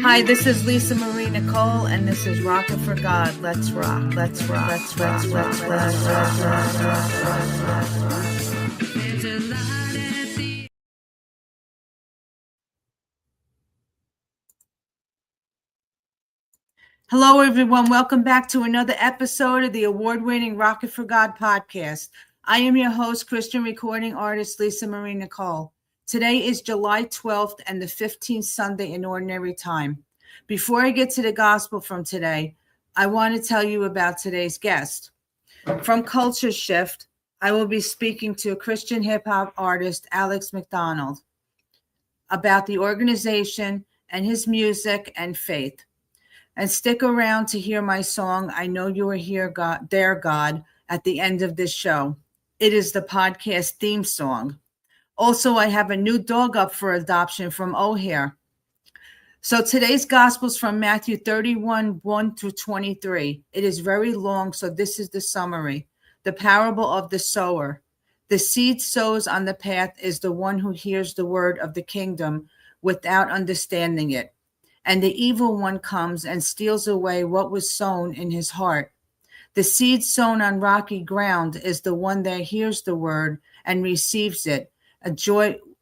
Hi, this is Lisa Marie Nicole, and this is Rockin' for God. Let's rock. Let's rock. Let's rock. Let's rock. Hello, everyone. Welcome back to another episode of the award-winning Rockin' for God podcast. I am your host, Christian recording artist Lisa Marie Nicole. Today is July 12th and the 15th Sunday in Ordinary Time. Before I get to the gospel from today, I want to tell you about today's guest. From Culture Shift, I will be speaking to Christian hip-hop artist Alex Macdonald about the organization and his music and faith. And stick around to hear my song, I Know You Are Here, God, There, God, at the end of this show. It is the podcast theme song. Also, I have a new dog up for adoption from O'Hare. So today's gospel is from Matthew 31, 1 through 23. It is very long, so this is the summary. The parable of the sower. The seed sows on the path is the one who hears the word of the kingdom without understanding it. And the evil one comes and steals away what was sown in his heart. The seed sown on rocky ground is the one that hears the word and receives it,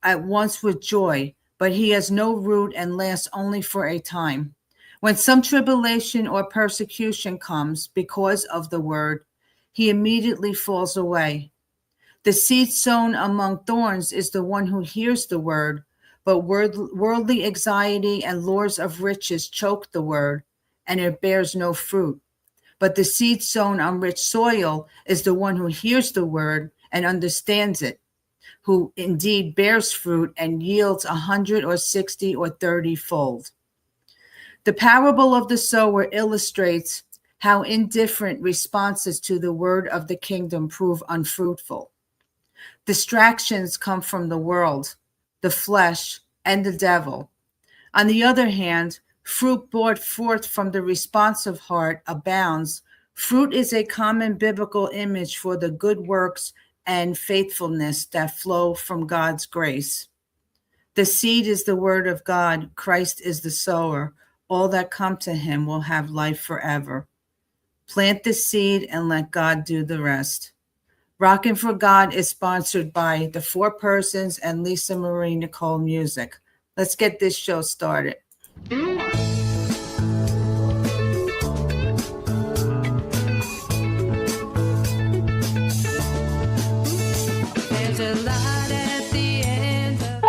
at once with joy, but he has no root and lasts only for a time. When some tribulation or persecution comes because of the word, he immediately falls away. The seed sown among thorns is the one who hears the word, but worldly anxiety and lures of riches choke the word, and it bears no fruit. But the seed sown on rich soil is the one who hears the word and understands it, who indeed bears fruit and yields 100 or 60 or 30-fold. The parable of the sower illustrates how indifferent responses to the word of the kingdom prove unfruitful. Distractions come from the world, the flesh, and the devil. On the other hand, fruit brought forth from the responsive heart abounds. Fruit is a common biblical image for the good works and faithfulness that flow from God's grace. The seed is the word of God. Christ is the sower. All that come to him will have life forever. Plant the seed and let God do the rest. Rockin' for God is sponsored by The Four Persons and Lisa Marie Nicole Music. Let's get this show started. There's a light at the end of...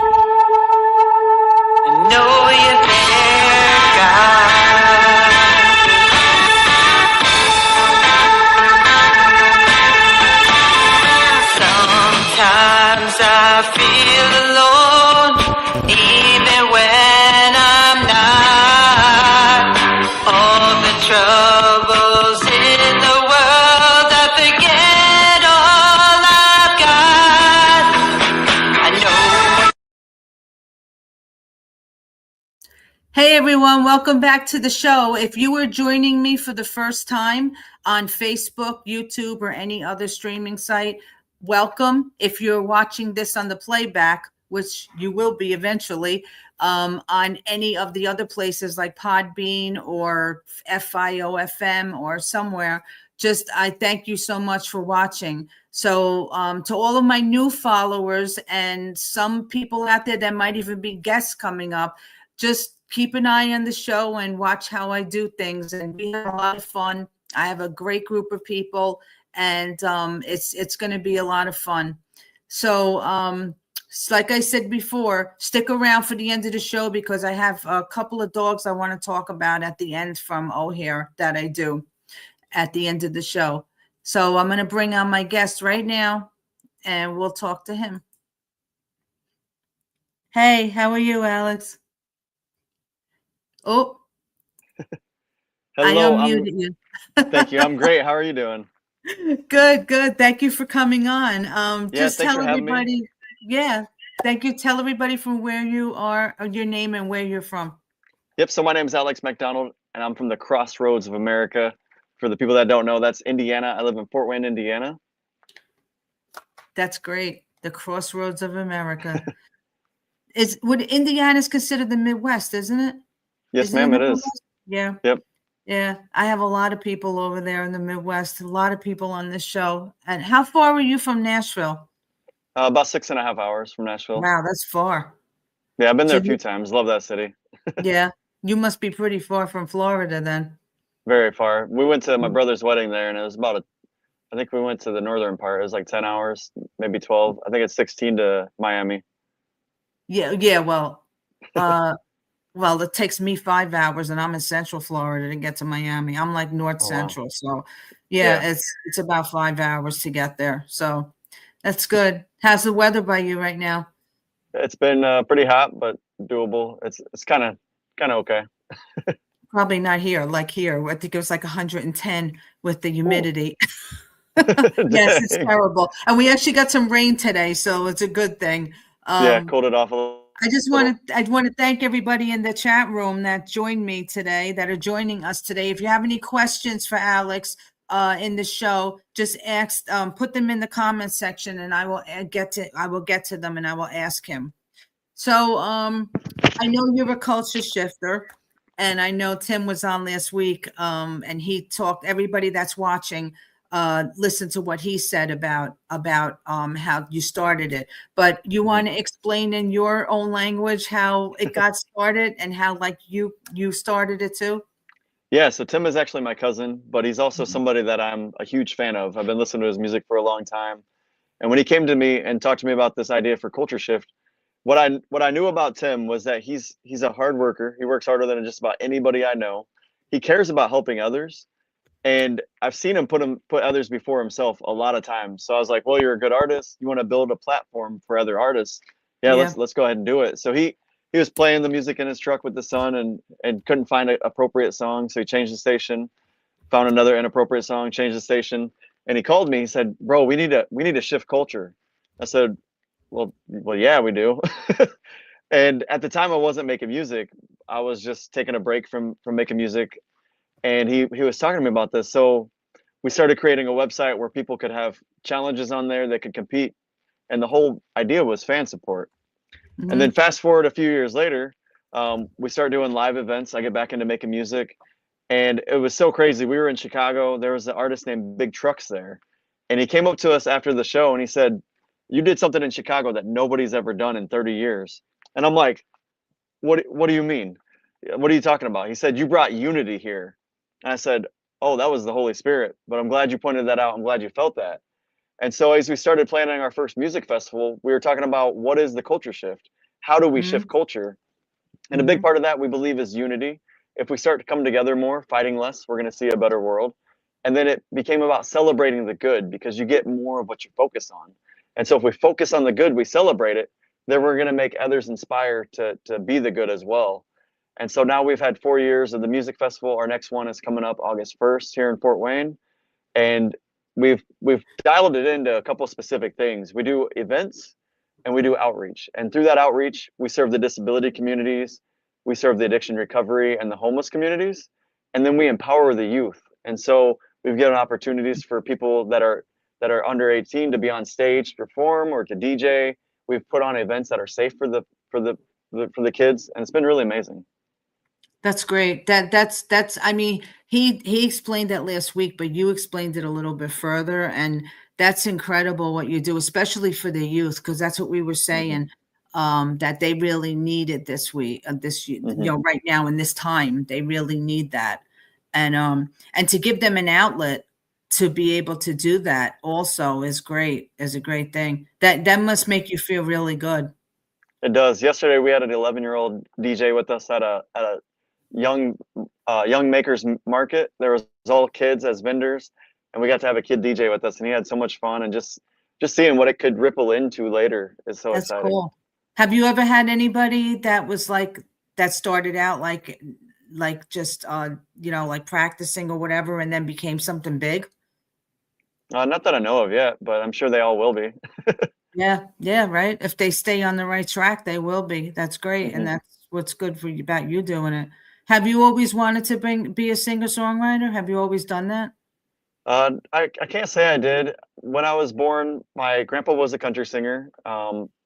I know you're there, God. Sometimes I feel alone, even when I'm not. All the troubles in the world, I forget all I've got. I know. Hey everyone, welcome back to the show. If you were joining me for the first time on Facebook, YouTube, or any other streaming site, welcome. If you're watching this on the playback, which you will be eventually, on any of the other places like Podbean or FIOFM or somewhere, I thank you so much for watching. So to all of my new followers and some people out there that might even be guests coming up, just keep an eye on the show and watch how I do things. And we have a lot of fun. I have a great group of people, and it's going to be a lot of fun. So like I said before, stick around for the end of the show because I have a couple of dogs I want to talk about at the end from O'Hare that I do at the end of the show. So I'm going to bring on my guest right now, and we'll talk to him. Hey, how are you, Alex? Oh, Hello, I unmuted you. thank you. I'm great. How are you doing? Good. Thank you for coming on. Yeah, Just thanks tell for having me. everybody. Yeah, thank you. Tell everybody from where you are, your name, and where you're from. Yep, so my name is Alex Macdonald, and I'm from the crossroads of America. For the people that don't know, that's Indiana. I live in Fort Wayne, Indiana. That's great. The crossroads of America. Indiana's considered the Midwest, isn't it? Yes, Is it in ma'am, the it is. Midwest? Yeah. Yep. Yeah. I have a lot of people over there in the Midwest, a lot of people on this show. And how far were you from Nashville? About 6.5 hours from Nashville. Wow, that's far. Yeah, I've been So there a few you, times. Love that city. yeah, you must be pretty far from Florida then. Very far. We went to my Mm. brother's wedding there, and it was about a. I think we went to the northern part. It was like 10 hours, maybe 12. I think it's 16 to Miami. Yeah, yeah, uh, well, it takes me 5 hours and I'm in Central Florida to get to Miami. I'm like North Oh wow. Central. So Yeah, yeah, it's about 5 hours to get there. So that's good. How's the weather by you right now? it's been pretty hot, but doable. It's kind of okay. Probably not here, like here. I think it was like 110 with the Ooh, humidity. Yes, it's dang. terrible. And we actually got some rain today, so it's a good thing. Yeah, Um, cooled it off a little. I want to thank everybody in the chat room that joined me today, that are joining us today. If you have any questions for Alex in the show, just ask, put them in the comment section, and I will get to them, and I will ask him. So, I know you're a culture shifter, and I know Tim was on last week, and he talked. Everybody that's watching, listen to what he said about how you started it. But you Mhm. want to explain in your own language how it got started and how like you started it too? Yeah, so Tim is actually my cousin, but he's also Mhm. somebody that I'm a huge fan of. I've been listening to his music for a long time. And when he came to me and talked to me about this idea for Culture Shift, what I knew about Tim was that he's a hard worker. He works harder than just about anybody I know. He cares about helping others, and I've seen him put others before himself a lot of times. So I was like, "Well, you're a good artist. You want to build a platform for other artists. Yeah, Yeah. let's go ahead and do it." So he was playing the music in his truck with the son and couldn't find an appropriate song, so he changed the station, found another inappropriate song, changed the station, and he called me. He said, "Bro, we need to shift culture." I said, "Well, yeah, we do." And at the time, I wasn't making music. I was just taking a break from making music, and he was talking to me about this. So we started creating a website where people could have challenges on there, they could compete, and the whole idea was fan support. And then Hmm. fast forward a few years later, we start doing live events. I get back into making music, and it was so crazy. We were in Chicago. There was an artist named Big Trucks there, and he came up to us after the show and he said, "You did something in Chicago that nobody's ever done in 30 years." And I'm like, "What do you mean? What are you talking about?" He said, "You brought unity here." And I said, "Oh, that was the Holy Spirit. But I'm glad you pointed that out. I'm glad you felt that." And so as we started planning our first music festival, we were talking about what is the culture shift? How do we Hmm. shift culture? And a big Hmm. part of that we believe is unity. If we start to come together more, fighting less, we're going to see a better world. And then it became about celebrating the good because you get more of what you focus on. And so if we focus on the good, we celebrate it, then we're going to make others inspire to be the good as well. And so now we've had 4 years of the music festival. Our next one is coming up August 1st here in Fort Wayne, and we've dialed it into a couple specific things. We do events and we do outreach, and through that outreach we serve the disability communities, we serve the addiction recovery and the homeless communities, and then we empower the youth. And so we've given opportunities for people that are under 18 to be on stage to perform or to DJ. We've put on events that are safe for the kids, and it's been really amazing. That's great. That's I mean, he explained that last week, but you explained it a little bit further, and that's incredible what you do, especially for the youth, because that's what we were Hmm. saying, that they really need it this week, Hmm. right now in this time, they really need that. And to give them an outlet to be able to do that also is a great thing. That must make you feel really good. It does. Yesterday we had an 11-year-old DJ with us at a young young makers market. There was all kids as vendors, and we got to have a kid DJ with us, and he had so much fun. And just seeing what it could ripple into later is so That's exciting. cool. Have you ever had anybody that was like that started out like just like practicing or whatever and then became something big? Not that I know of yet, but I'm sure they all will be. Yeah, yeah, right. If they stay on the right track, they will be. That's great. And Hmm. that's what's good for you about you doing it. Have you always wanted to be a singer-songwriter? Have you always done that? I can't say I did. When I was born, my grandpa was a country singer.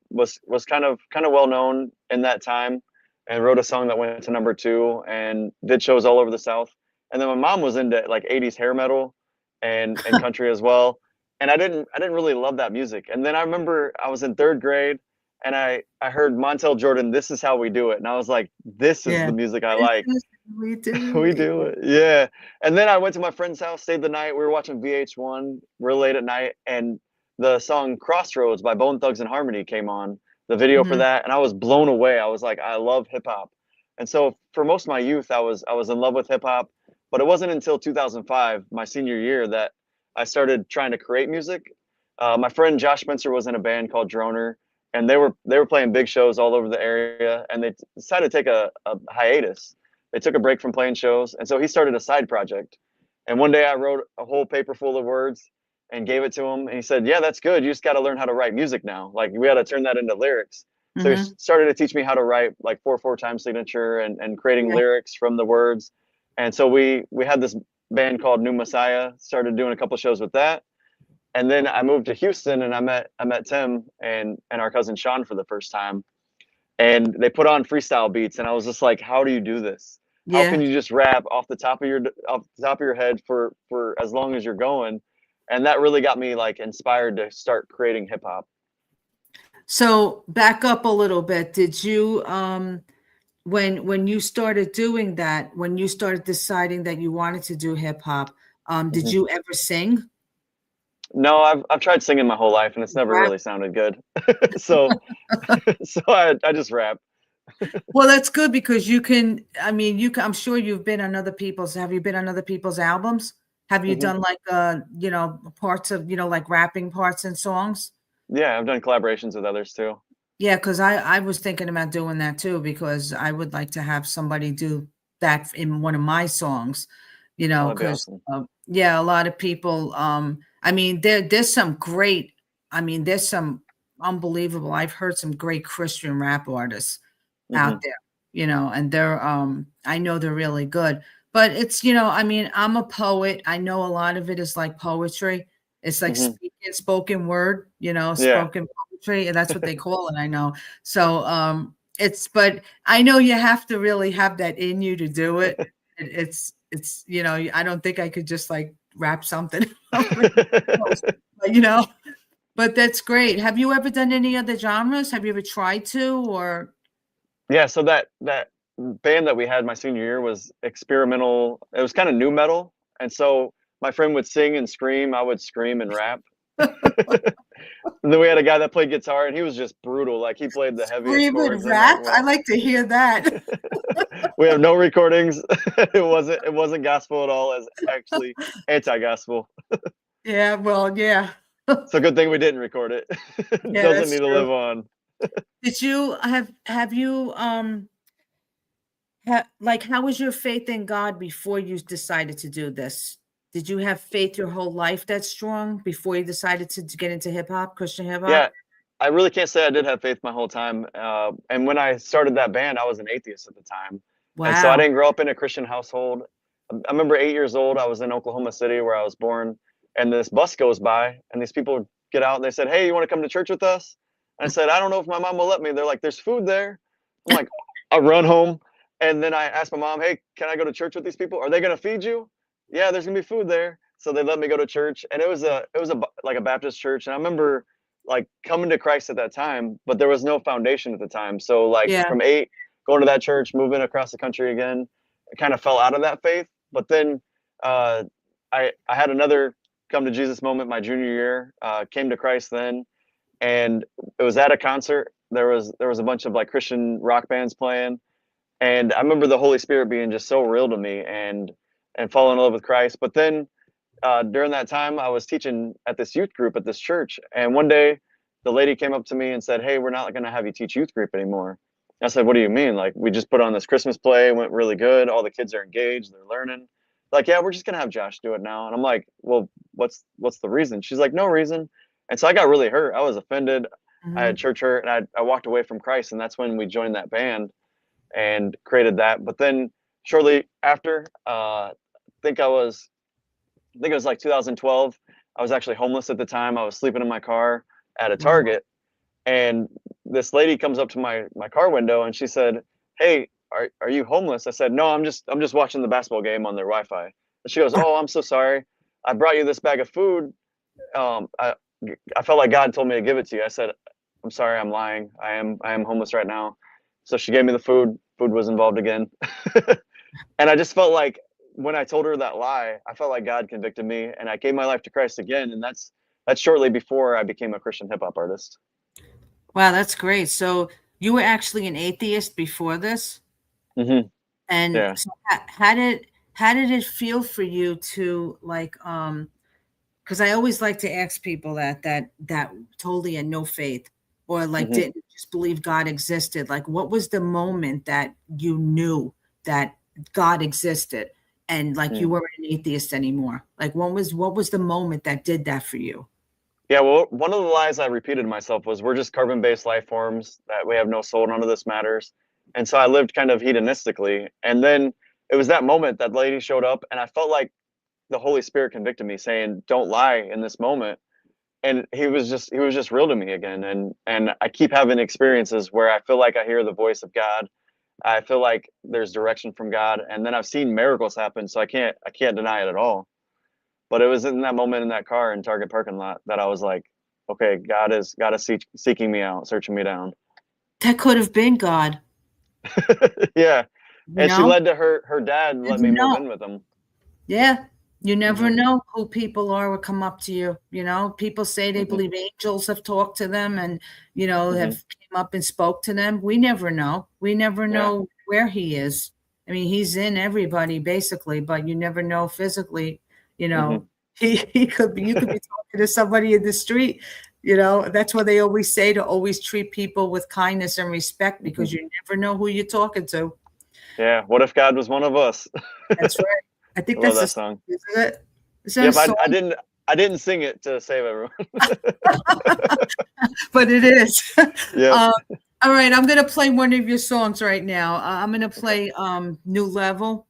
Was kind of well known in that time. and wrote a song that went to #2 and did shows all over the South. And then my mom was into like 80s hair metal and country as well. And I didn't really love that music. And then I remember I was in 3rd grade and I heard Montel Jordan, "This Is How We Do It." And I was like, this is Yeah. the music I This like. is how we do We it. do it. Yeah. And then I went to my friend's house, stayed the night. We were watching VH1 real late at night, and the song Crossroads by Bone Thugs and Harmony came on, the video for Mhm. that, and I was blown away. I was like, I love hip hop. And so for most of my youth, I was in love with hip hop, but it wasn't until 2005, my senior year, that I started trying to create music. My friend Josh Spencer was in a band called Droner, and they were playing big shows all over the area, and they decided to take a hiatus. They took a break from playing shows, and so he started a side project. And one day I wrote a whole paper full of words and gave it to him, and he said, "Yeah, that's good. You just got to learn how to write music now. Like we got to turn that into lyrics." So he Mhm. started to teach me how to write like 4/4 time signature and creating Yeah. lyrics from the words. And so we had this band called New Messiah. Started doing a couple shows with that, and then I moved to Houston and I met Tim and our cousin Sean for the first time, and they put on freestyle beats, and I was just like, how do you do this? How can Yeah. you just rap off the top of your head for as long as you're going? And that really got me like inspired to start creating hip hop. So back up a little bit. Did you when you started doing that, when you started deciding that you wanted to do hip hop, did Mhm. you ever sing? No, I've tried singing my whole life and it's never Rap? really sounded good. so so I just rap. Well, that's good because you can, I mean, you can, I'm sure you've been on other people's, have you been on other people's albums? Have you Hmm. done like, parts of, like rapping parts and songs? Yeah, I've done collaborations with others too. Yeah, because I was thinking about doing that too, because I would like to have somebody do that in one of my songs, Oh, that'd be because, awesome. yeah, a lot of people, I mean, there's some great, I mean, there's some unbelievable, I've heard some great Christian rap artists Hmm. out there, and they're, I know they're really good, but it's, I mean, I'm a poet. I know a lot of it is like poetry. It's like Hmm. speaking spoken word, Yeah. spoken poetry, and that's what they call it, I know. So, but I know you have to really have that in you to do it. I don't think I could just like rap something, but, you know, but that's great. Have you ever done any other genres? Have you ever tried to, or? Yeah, so that band that we had my senior year was experimental. It was kind of new metal, and so my friend would sing and scream, I would scream and rap. And then we had a guy that played guitar, and he was just brutal. Like he played the heaviest Scream and chords. I'm like, rap? I wow. like to hear that. We have no recordings. It wasn't gospel at all. It's actually anti-gospel. Yeah, well, yeah. So good thing we didn't record it. It Yeah, doesn't that's need to true. live on. Did you have you, like, how was your faith in God before you decided to do this? Did you have faith your whole life that strong before you decided to get into hip hop, Christian hip Yeah, hop? I really can't say I did have faith my whole time. And when I started that band, I was an atheist at the time, and so I Wow. didn't grow up in a Christian household. I remember 8 years old. I was in Oklahoma City where I was born, and this bus goes by, and these people get out, and they said, "Hey, you want to come to church with us?" And I said, "I don't know if my mom will let me." They're like, "There's food there." I'm like, I run home, and then I asked my mom, "Hey, can I go to church with these people? Are they gonna feed you?" "Yeah, there's gonna be food there." So they let me go to church, and like a Baptist church, and I remember like coming to Christ at that time, but there was no foundation at the time. So like Yeah. from 8 going to that church, moving across the country again, I kind of fell out of that faith. But then uh, I had another come to Jesus moment my junior year. Came to Christ then, and it was at a concert. There was a bunch of like Christian rock bands playing, and I remember the Holy Spirit being just so real to me and falling in love with Christ. But then during that time, I was teaching at this youth group at this church, and one day, the lady came up to me and said, "Hey, we're not going to have you teach youth group anymore." I said, "What do you mean? Like we just put on this Christmas play, went really good. All the kids are engaged, they're learning." Like, "Yeah, we're just going to have Josh do it now." And I'm like, "Well, what's the reason?" She's like, "No reason." And so I got really hurt. I was offended. I had Mhm. church hurt, and I walked away from Christ, and that's when we joined that band and created that. But then shortly after, think I was I think it was like 2012. I was actually homeless at the time. I was sleeping in my car at a Wow. Target, and this lady comes up to my car window and she said, "Hey, are you homeless?" I said, "No, I'm just watching the basketball game on their Wi-Fi." And she goes, "Oh, I'm so sorry. I brought you this bag of food. Um, I I felt like God told me to give it to you." I said, "I'm sorry, I'm lying. I am homeless right now." So she gave me the food. Food was involved again. And I just felt like when I told her that lie, I felt like God convicted me, and I gave my life to Christ again. And that's shortly before I became a Christian hip hop artist. Wow, that's great. So you were actually an atheist before this, Hmm. and Yeah. so how did it feel for you to like because I always like to ask people that totally had no faith or like Hmm. didn't just believe God existed. Like, what was the moment that you knew that God existed and like you weren't an atheist anymore? Like, what was the moment that did that for you? Yeah, well, one of the lies I repeated to myself was we're just carbon-based life forms, that we have no soul, none of this matters. And so I lived kind of hedonistically. And then it was that moment that lady showed up, and I felt like the Holy Spirit convicted me, saying, "Don't lie in this moment." And he was just real to me again. And I keep having experiences where I feel like I hear the voice of God. I feel like there's direction from God, and then I've seen miracles happen, so I can't deny it at all. But it was in that moment in that car in Target parking lot that I was like, okay, God is seeking me out, searching me down. That could have been God, Yeah. you And she know? led to her dad let Never me move know. in with him. Yeah. You never Hmm. know who people are will come up to you. People say they Hmm. believe angels have talked to them and, have Hmm. came up and spoke to them. We never know. We never Yeah. know where he is. I mean, he's in everybody basically, but you never know physically, you Hmm. know, he could be, you could be talking to somebody in the street, that's why they always say to always treat people with kindness and respect Hmm. because you never know who you're talking to. Yeah. What if God was one of us? That's right. I I think love that's a that song, song. isn't it? Is that a Yep. song? I didn't sing it to save everyone. But it is. Yep. Uh, all right, I'm gonna play one of your songs right now. I'm gonna Okay. play New Level.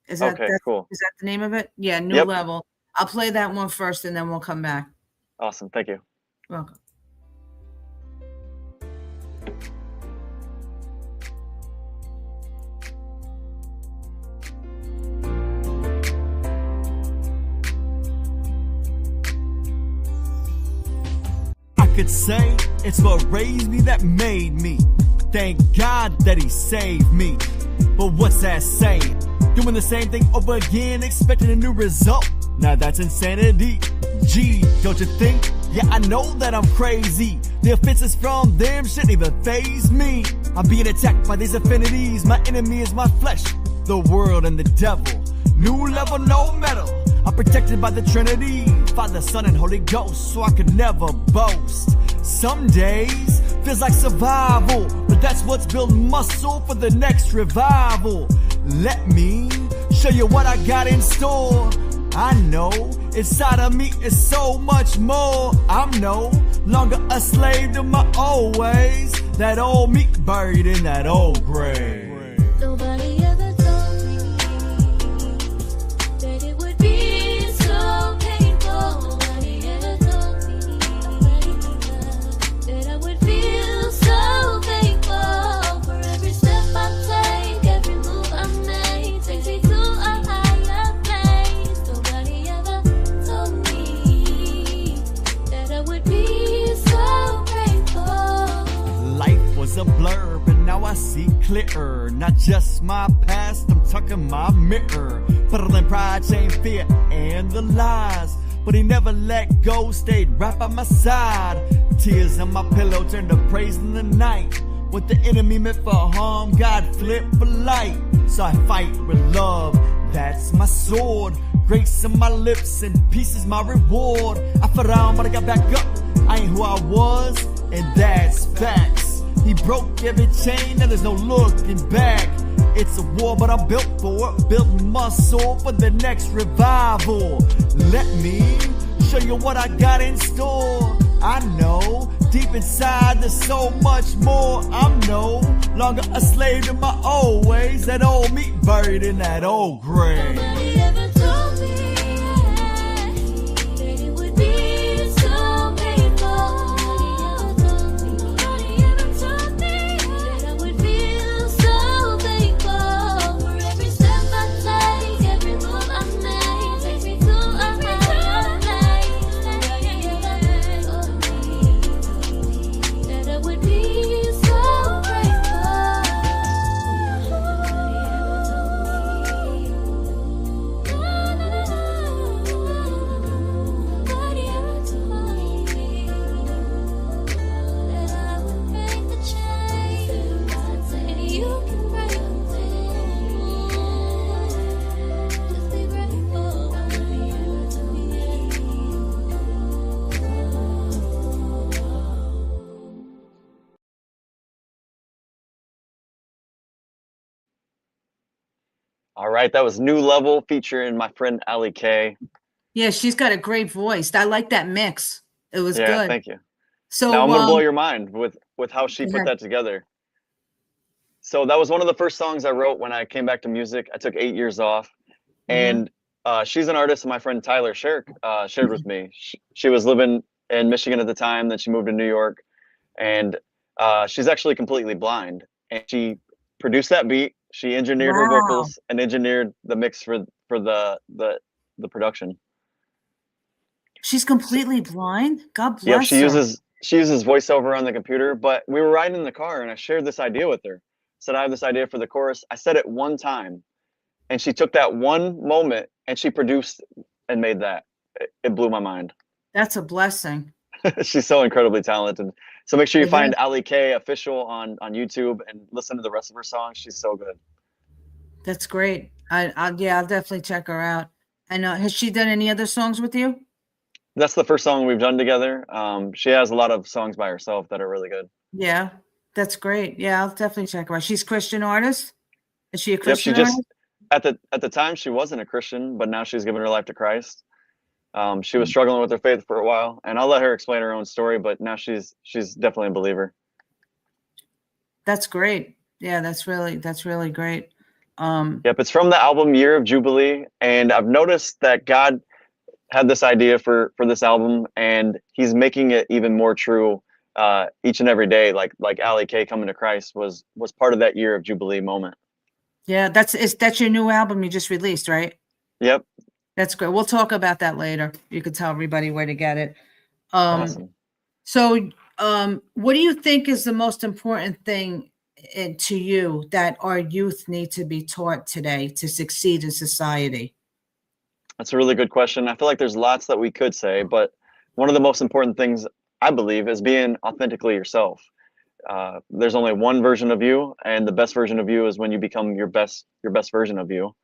Is that Okay. that Cool. is that the name of it? Yeah, New Yep. Level. I'll play that one first and then we'll come back. Awesome. Thank you. Welcome. I could say it's what raised me that made me. Thank God that he saved me. But what's that saying? Doing the same thing over again, expecting a new result. Now that's insanity. Gee, don't you think? Yeah, I know that I'm crazy. The offenses from them shouldn't even faze me. I'm being attacked by these affinities. My enemy is my flesh, the world and the devil. New level, no metal. I'm protected by the Trinity, Father, Son, and Holy Ghost, so I could never boast. Some days feels like survival, but that's what's building muscle for the next revival. Let me show you what I got in store. I know inside of me is so much more. I'm no longer a slave to my old ways. That old me buried in that old grave. Nobody ever told me that it would be so painful. Nobody ever told me that I would feel so thankful for every step I take, every move I make takes me to a higher place. Nobody ever told me that I would be so grateful. Life was a blur, but now I see clearer. Not just my past, I'm talking my mirror. Puddling pride, shame, fear, and the lies. But he never let go, stayed right by my side. Tears on my pillow turned to praise in the night. What the enemy meant for harm, God flipped for light. So I fight with love, that's my sword. Grace on my lips and peace is my reward. I fell down, but I got back up. I ain't who I was, and that's facts. He broke every chain, and there's no looking back. It's a war, but I'm built for it. Built muscle for the next revival. Let me show you what I got in store. I know deep inside there's so much more. I'm no longer a slave to my old ways. That old me buried in that old grave. Nobody ever told me that it would be so painful. Nobody ever told me that I would feel so All right, that was New Level featuring my friend Ali K. Yeah, she's got a great voice. I like that mix. It was Yeah, good. thank you. So, Now I'm gonna blow your mind with how she go put ahead. that together. So that was one of the first songs I wrote when I came back to music. I took 8 years off, Mhm. and she's an artist. My friend Tyler Sherrick shared with me. She was living in Michigan at the time. Then she moved to New York, and she's actually completely blind. And she produced that beat. She engineered her Wow. vocals and engineered the mix for the production. She's completely blind? God Yep, bless her. she uses voiceover on the computer. But we were riding in the car, and I shared this idea with her. Said I have this idea for the chorus. I said it one time, and she took that one moment and she produced and made that. It blew my mind. That's a blessing. She's so incredibly talented. So make sure you It find is. Ali K official on YouTube and listen to the rest of her songs. She's so good. That's great. Yeah, I'll definitely check her out. And has she done any other songs with you? That's the first song we've done together. She has a lot of songs by herself that are really good. Yeah, that's great. Yeah, I'll definitely check her out. She's a Christian artist? Is she a Yep, she Christian just artist? at the time she wasn't a Christian, but now she's given her life to Christ. She was struggling with her faith for a while, and I'll let her explain her own story. But now she's definitely a believer. That's great. Yeah, that's really great. Yep, it's from the album Year of Jubilee, and I've noticed that God had this idea for this album, and He's making it even more true each and every day. Like Ali K coming to Christ was part of that Year of Jubilee moment. Yeah, that's your new album you just released, right? Yep, That's great. We'll talk about that later. You could tell everybody where to get it. awesome. So, what do you think is the most important thing to you that our youth need to be taught today to succeed in society? That's a really good question. I feel like there's lots that we could say, but one of the most important things I believe is being authentically yourself. There's only one version of you, and the best version of you is when you become your best version of you.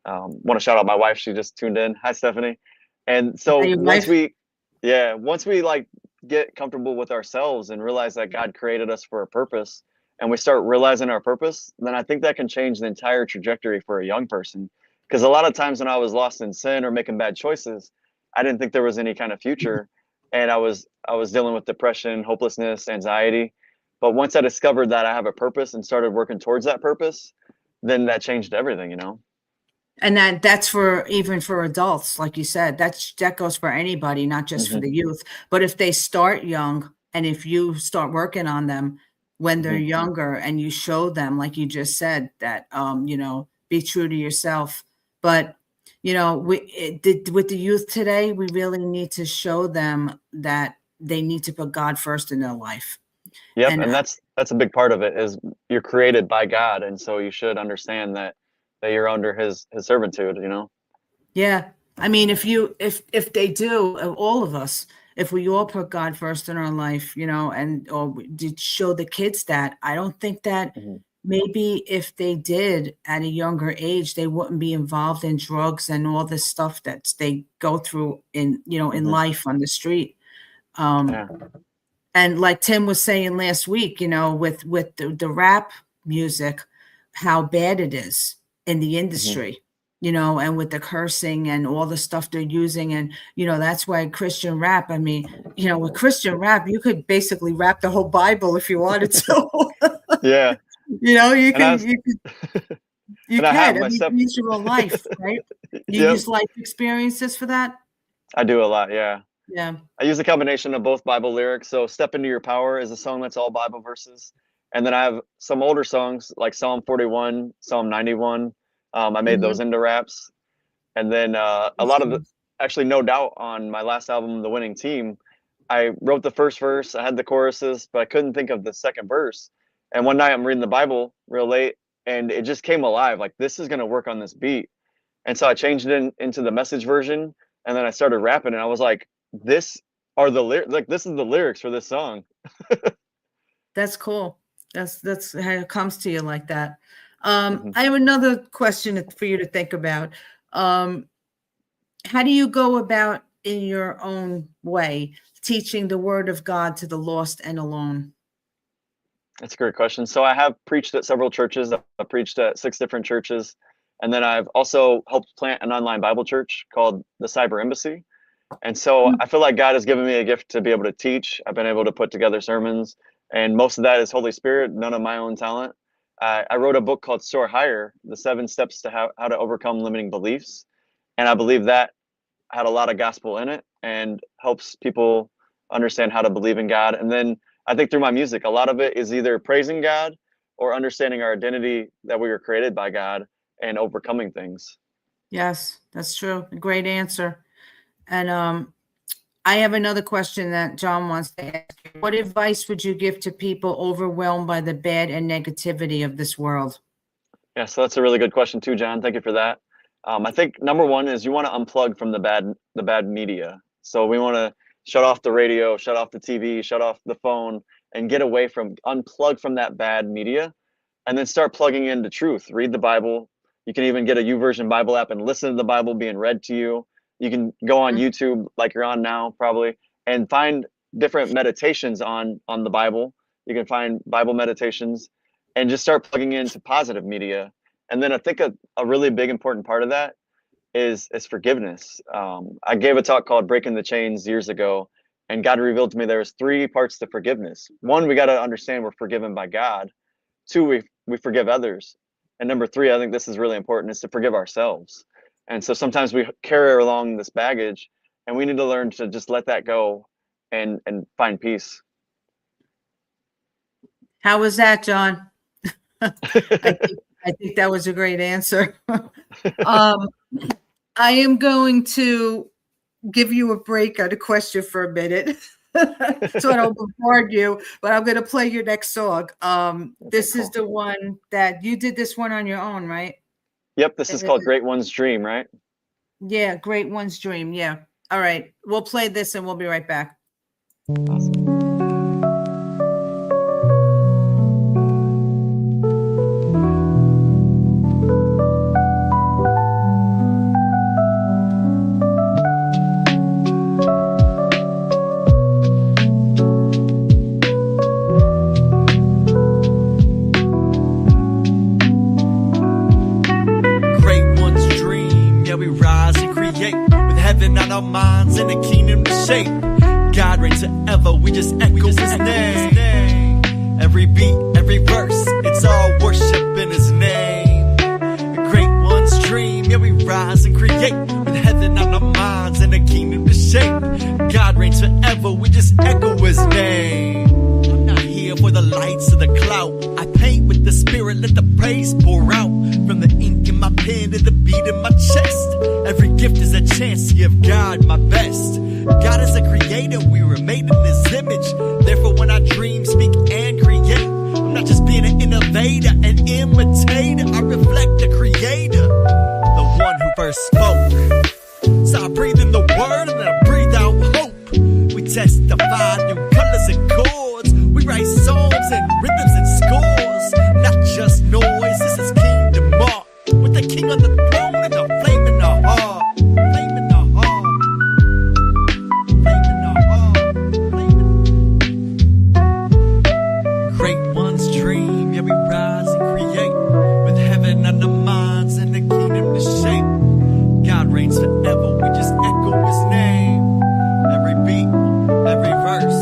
Want to shout out my wife. She just tuned in. Hi, Stephanie. And Is so that your wife? once we like get comfortable with ourselves and realize that God created us for a purpose, and we start realizing our purpose, then I think that can change the entire trajectory for a young person. Because a lot of times when I was lost in sin or making bad choices, I didn't think there was any kind of future, and I was dealing with depression, hopelessness, anxiety. But once I discovered that I have a purpose and started working towards that purpose, then that changed everything, you know? And that's for even for adults, like you said, that goes for anybody, not just for Hmm. the youth. But if they start young and if you start working on them when they're Hmm. younger and you show them, like you just said, that be true to yourself. But with the youth today, we really need to show them that they need to put God first in their life. Yep, And and that's a big part of it is you're created by God, and so you should understand that you're under his servitude, you know? yeah, I mean, if they do, all of us, if we all put God first in our life, and or we did show the kids that, I don't think that Hmm. maybe if they did at a younger age, they wouldn't be involved in drugs and all this stuff that they go through in Hmm. life on the street. Um, Yeah. and like Tim was saying last week, with the rap music, how bad it is in the Hmm. industry, and with the cursing and all the stuff they're using. And, that's why Christian rap, I mean, with Christian rap, you could basically rap the whole Bible if you wanted to. Yeah. You And I can, was you and I can, have I my mean, step. you use your own life, right? You Yep, use life experiences for that. I do a lot, yeah. Yeah. I use a combination of both Bible lyrics. So Step Into Your Power is a song that's all Bible verses. And then I have some older songs like Psalm 41, Psalm 91. I made Hmm. those into raps. And then a That's lot of the, cool. actually, No Doubt on my last album, The Winning Team, I wrote the first verse, I had the choruses, but I couldn't think of the second verse. And one night I'm reading the Bible real late, and it just came alive. Like, this is going to work on this beat. And so I changed it into the message version, and then I started rapping, and I was like, this are the lyrics, like, this is the lyrics for this song. That's cool. That's how it comes to you like that. Hmm. I have another question for you to think about. Um, how do you go about in your own way teaching the word of God to the lost and alone? That's a great question. So I have preached at several churches. I preached at 6 different churches. And then I've also helped plant an online Bible church called the Cyber Embassy. And so I feel like God has given me a gift to be able to teach. I've been able to put together sermons, and most of that is Holy Spirit, none of my own talent. I wrote a book called Soar Higher, the 7 steps to how to overcome limiting beliefs. And I believe that had a lot of gospel in it and helps people understand how to believe in God. And then I think through my music, a lot of it is either praising God or understanding our identity that we were created by God and overcoming things. Yes, that's true. Great answer. And I have another question that John wants to ask you. What advice would you give to people overwhelmed by the bad and negativity of this world? Yeah, so that's a really good question too, John. Thank you for that. I think number one is you want to unplug from the bad media. So we want to shut off the radio, shut off the TV, shut off the phone, and get away from, unplug from that bad media, and then start plugging into truth. Read the Bible. You can even get a YouVersion Bible app and listen to the Bible being read to you. You can go on YouTube, like you're on now probably, and find different meditations on the Bible. You can find Bible meditations and just start plugging into positive media. And then I think a really big important part of that is forgiveness. I gave a talk called Breaking the Chains years ago, and God revealed to me there was 3 parts to forgiveness. 1, we got to understand we're forgiven by God. 2, we forgive others. And number 3, I think this is really important, is to forgive ourselves. And so sometimes we carry along this baggage, and we need to learn to just let that go and find peace. How was that, John? I think that was a great answer. I am going to give you a break on a question for a minute so I don't bombard you, but I'm going to play your next song. This is the one that you did this one on your own, right? Yep, this is called Great One's Dream, right? Yeah, Great One's Dream. Yeah. All right. We'll play this and we'll be right back. Awesome. Our minds in the kingdom to shape. God reigns forever, we just echo his name. Every beat, every verse, it's all worship in his name. The great one's dream, yeah, we rise and create. With heaven on our minds in the kingdom to shape. God reigns forever, we just echo his name. I'm not here for the lights or the clout. I paint with the spirit, let the praise pour out. From the ink in my pen to the beat in my chest. Every gift is a chance to give God my best. God is a creator, we were made in his image. Therefore when I dream, speak and create, I'm not just being an innovator, an imitator. I reflect the creator, the one who first spoke. So I breathe in the word and then I breathe out hope. We testify new colors and chords. We write songs and rhythms and scores. Not just noise, this is kingdom art. With the king on the throne and the flame in our heart. Flame in our heart. Flame in our heart. Great one's dream, yeah, we rise and create. With heaven on the minds and the kingdom to shape. God reigns forever, we just echo his name. Every beat, every verse,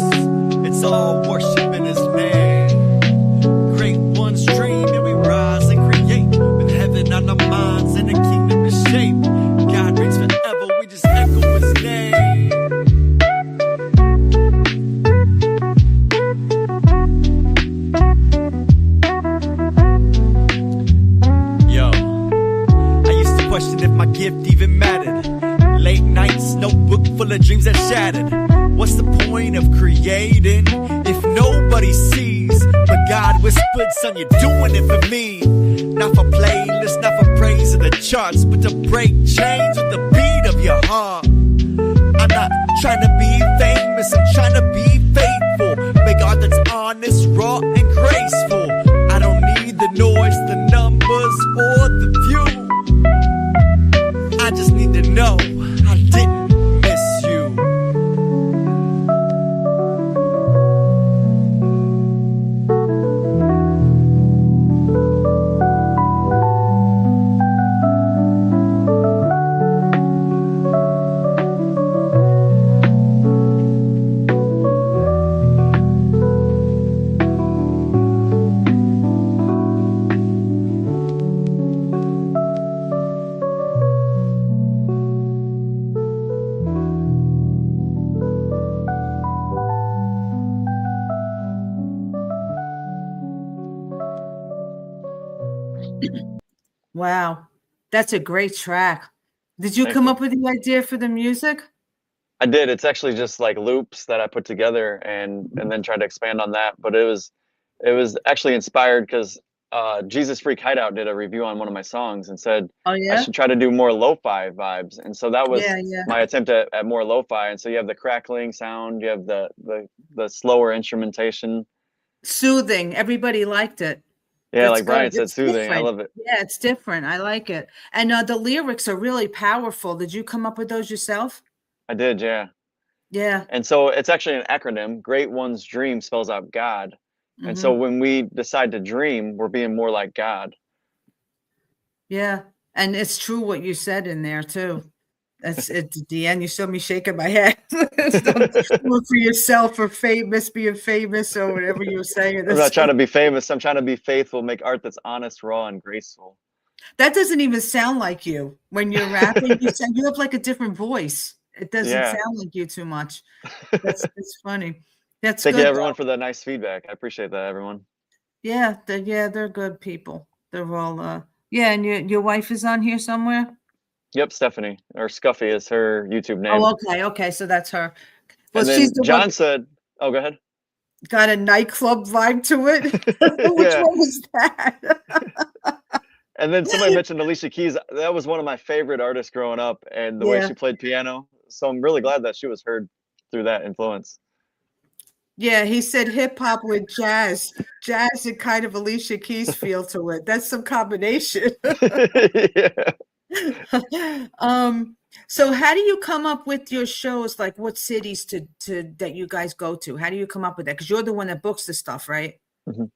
it's all worship in his name. Great one's dream, yeah, we rise and create. With heaven on our minds and the kingdom to shape. God reigns forever, we just echo his name. Yo, I used to question if my gift even mattered. Late nights, notebook full of dreams that shattered. What's the point of creating if nobody sees? But God whispered, son, you're doing it for me. Not for playlists, not for praise of the charts, but to break chains with the beat of your heart. I'm not trying to be famous, I'm trying to be faithful. Make art that's honest, raw, and graceful. I don't need the noise, the numbers, or the view. I just need to know I didn't miss you. Wow. That's a great track. Did you Thank come you. up with the idea for the music? I did. It's actually just like loops that I put together and then tried to expand on that. But it was actually inspired because Jesus Freak Hideout did a review on one of my songs and said Oh, I yeah? should try to do more lo-fi vibes. And so that was Yeah, yeah. my attempt at more lo-fi. And so you have the crackling sound, you have the slower instrumentation. Soothing. Everybody liked it. Yeah, That's like Brian good. said, It's soothing. I different. love it. Yeah, it's different. I like it. And the lyrics are really powerful. Did you come up with those yourself? I did, yeah. Yeah. And so it's actually an acronym. Great One's Dream spells out God. And so Hmm. when we decide to dream, we're being more like God. Yeah. And it's true what you said in there too. That's at the end. You saw me shaking my head. Don't do it for yourself or famous, being famous or whatever you were saying. I'm not trying to be famous. I'm trying to be faithful, make art that's honest, raw, and graceful. That doesn't even sound like you when you're rapping. You have like a different voice. It doesn't Yeah. sound like you too much. That's funny. That's Thank you, good everyone, though. for the nice feedback. I appreciate that, everyone. Yeah, they're good people. They're all yeah, and your wife is on here somewhere? Yep, Stephanie, or Scuffy is her YouTube name. Oh, okay, so that's her. Well, And she's then the one John said, oh, go ahead. got a nightclub vibe to it. Which Yeah. one was that? And then somebody mentioned Alicia Keys. That was one of my favorite artists growing up, and the way Yeah. she played piano. So I'm really glad that she was heard through that influence. Yeah, he said hip hop with jazz. Jazz and kind of Alicia Keys feel to it. That's some combination. Yeah. So how do you come up with your shows? Like what cities to that you guys go to? How do you come up with that? Because you're the one that books the stuff, right?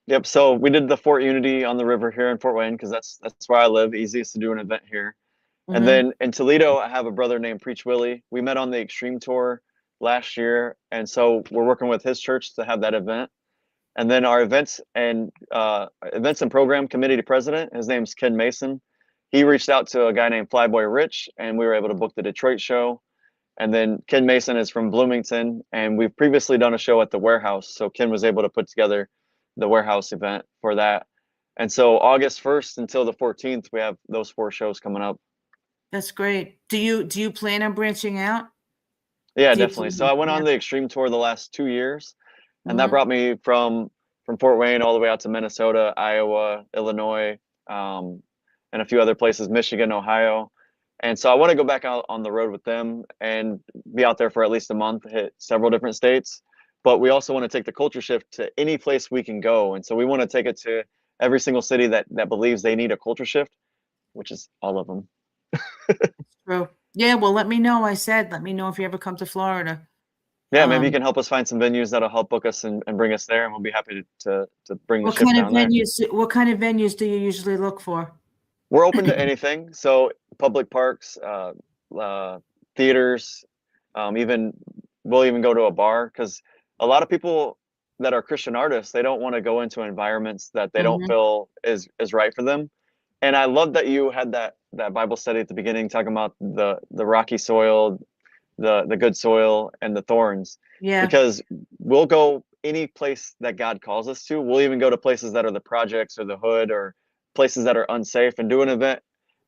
Yep. So we did the Fort Unity on the river here in Fort Wayne because that's where I live. Easiest to do an event here. And Mhm. then in Toledo, I have a brother named Preach Willie. We met on the Extreme Tour last year, and so we're working with his church to have that event. And then our events and program committee president, his name's Ken Mason. He reached out to a guy named Flyboy Rich, and we were able to book the Detroit show. And then Ken Mason is from Bloomington, and we've previously done a show at the Warehouse. So Ken was able to put together the Warehouse event for that. And so August 1st until the 14th, we have those 4 shows coming up. That's great. Do you plan on branching out? Yeah, Do you definitely. plan So I went on yeah. the Extreme Tour the last 2 years, and that Mhm. brought me from Fort Wayne all the way out to Minnesota, Iowa, Illinois, and a few other places, Michigan, Ohio. And so I want to go back out on the road with them and be out there for at least a month, hit several different states. But we also want to take the culture shift to any place we can go. And so we want to take it to every single city that believes they need a culture shift, which is all of them. True. Yeah, well, let me know. Let me know if you ever come to Florida. Yeah, maybe you can help us find some venues that'll help book us and bring us there, and we'll be happy to bring the What ship kind of down there. what kind of venues do you usually look for? We're open to anything. So public parks, theaters, even we'll even go to a bar because a lot of people that are Christian artists, they don't want to go into environments that they don't Mhm. feel is right for them. And I love that you had that Bible study at the beginning talking about the rocky soil, the good soil, and the thorns. Yeah. Because we'll go any place that God calls us to. We'll even go to places that are the projects or the hood or places that are unsafe and do an event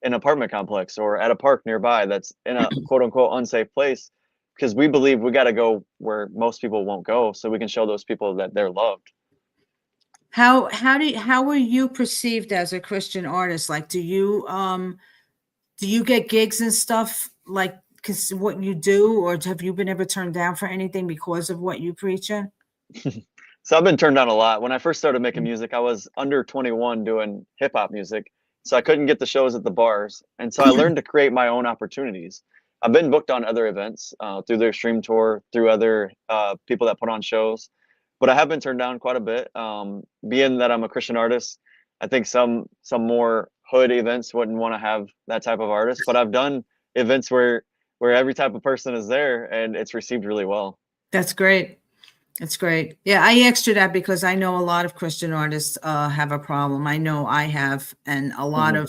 in an apartment complex or at a park nearby that's in a quote unquote unsafe place because we believe we got to go where most people won't go so we can show those people that they're loved. How are you perceived as a Christian artist? Like, do you get gigs and stuff like because what you do, or have you been ever turned down for anything because of what you preach in? So I've been turned down a lot. When I first started making music, I was under 21 doing hip hop music. So I couldn't get the shows at the bars. And so I learned to create my own opportunities. I've been booked on other events through the Extreme Tour, through other people that put on shows. But I have been turned down quite a bit. Being that I'm a Christian artist, I think some more hood events wouldn't want to have that type of artist. But I've done events where every type of person is there and it's received really well. That's great. That's great. Yeah, I asked you that because I know a lot of Christian artists have a problem. I know I have, and a lot of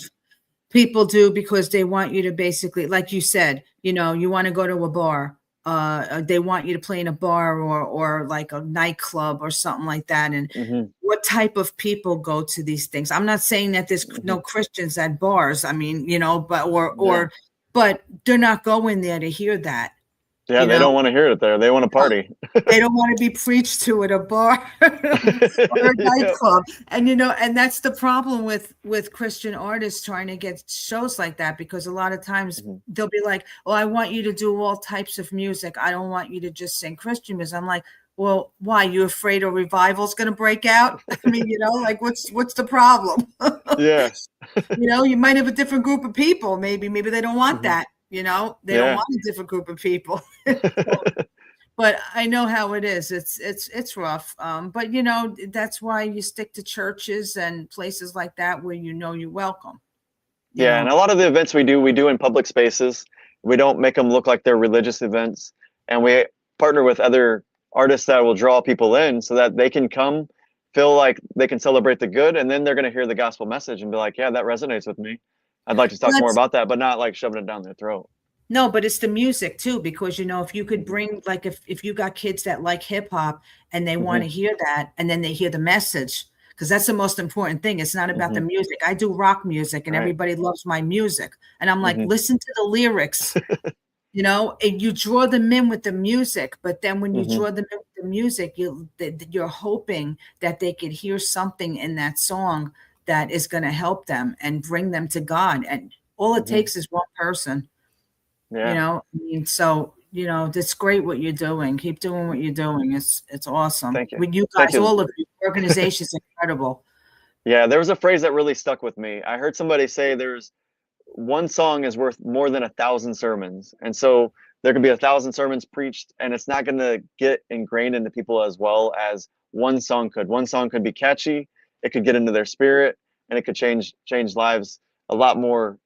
people do because they want you to basically, like you said, you want to go to a bar they want you to play in a bar or like a nightclub or something like that. And Mm-hmm. what type of people go to these things? I'm not saying that there's no Christians at bars. I mean, but they're not going there to hear that. Yeah, they don't want to hear it there. They want to party. They don't want to be preached to at a bar or a nightclub. And and that's the problem with Christian artists trying to get shows like that, because a lot of times they'll be like, "Oh, I want you to do all types of music. I don't want you to just sing Christian music." I'm like, "Well, why? You afraid a revival's going to break out?" I mean, like what's the problem? Yeah. You might have a different group of people. Maybe they don't want that. They don't want a different group of people. But I know how it is. It's rough. But that's why you stick to churches and places like that where you're welcome. And a lot of the events we do in public spaces. We don't make them look like they're religious events, and we partner with other artists that will draw people in so that they can come, feel like they can celebrate the good, and then they're going to hear the gospel message and be like, "Yeah, that resonates with me. I'd like to talk more about that," but not like shoving it down their throat. No, but it's the music too, because if you could bring, like, if you got kids that like hip hop and they want to hear that, and then they hear the message, because that's the most important thing. It's not about the music. I do rock music, and everybody loves my music, and I'm like, listen to the lyrics, and you draw them in with the music. But then when you draw them in with the music, you're hoping that they could hear something in that song that is going to help them and bring them to God. And all it takes is one person. So it's great what you're doing. Keep doing what you're doing. It's awesome. Thank you. With you guys, all of your organization's incredible. Yeah, there was a phrase that really stuck with me. I heard somebody say there's one song is worth more than 1,000 sermons. And so there could be 1,000 sermons preached, and it's not going to get ingrained into people as well as one song could. One song could be catchy. It could get into their spirit, and it could change lives a lot more